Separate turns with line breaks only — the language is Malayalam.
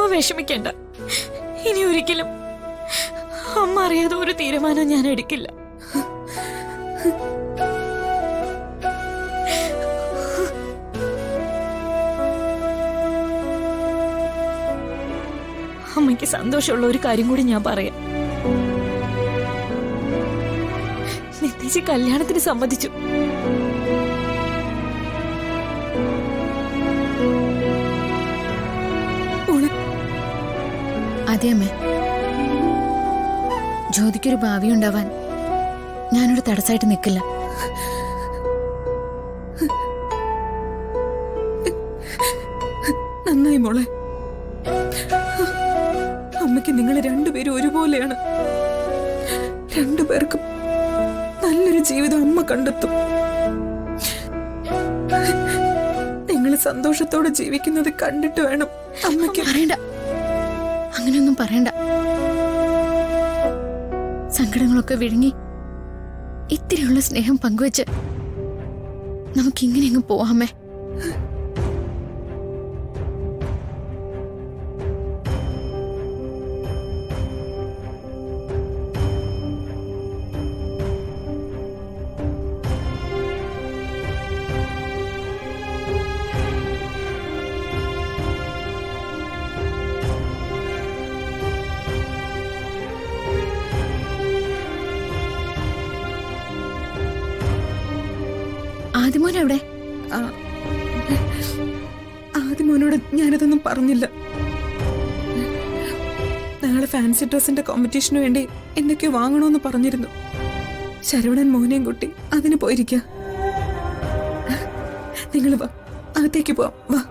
അമ്മ വിഷമിക്കണ്ട. ഇനി ഒരിക്കലും അമ്മ അറിയാതെ ഒരു തീരുമാനം ഞാൻ എടുക്കില്ല. അമ്മയ്ക്ക് സന്തോഷമുള്ള ഒരു കാര്യം കൂടി ഞാൻ പറയാം. നിത്യജി കല്യാണത്തിന് സമ്മതിച്ചു.
അതെ അമ്മേ, ജ്യോതിക്കൊരു ഭാവി ഉണ്ടാവാൻ ഞാനൊരു തടസ്സമായിട്ട് നിൽക്കില്ല.
നന്നായി മോളെ. അമ്മയ്ക്ക് നിങ്ങൾ രണ്ടുപേരും ഒരുപോലെയാണ്. രണ്ടുപേർക്കും നല്ലൊരു ജീവിതം അമ്മ കണ്ടെത്തും. നിങ്ങൾ സന്തോഷത്തോടെ ജീവിക്കുന്നത് കണ്ടിട്ട് വേണം അമ്മയ്ക്ക്.
പറയണ്ട, അങ്ങനെയൊന്നും പറയണ്ട. സങ്കടങ്ങളൊക്കെ വിഴുങ്ങി ഇത്തിരിയുള്ള സ്നേഹം പങ്കുവെച്ച് നമുക്കിങ്ങനെ അങ്ങ് പോവാമേ. ആദിമോൻ എവിടെ?
ആദിമോനോട് ഞാനതൊന്നും പറഞ്ഞില്ല. നാളെ ഫാൻസി ഡ്രസ്സിന്റെ കോമ്പറ്റീഷന് വേണ്ടി എന്തൊക്കെയോ വാങ്ങണമെന്ന് പറഞ്ഞിരുന്നു. ശരവണൻ മോനെയും കുട്ടി അതിന് പോയിരിക്ക. നിങ്ങൾ വാ, അകത്തേക്ക് പോവാം. വാ.